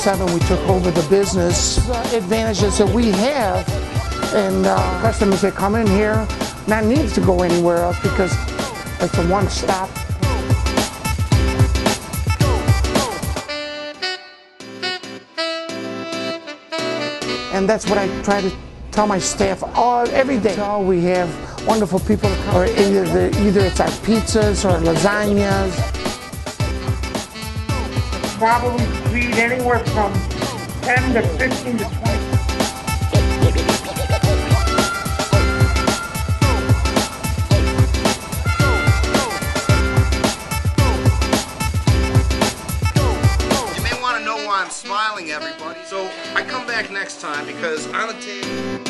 2007 we took over the business. The advantages that we have, and customers that come in here not need to go anywhere else because it's a one-stop. And that's what I try to tell my staff every day. We have wonderful people, or either it's our pizzas or lasagnas. Probably feed anywhere from 10 to 15 to 20. You may want to know why I'm smiling, everybody. So I come back next time because on the table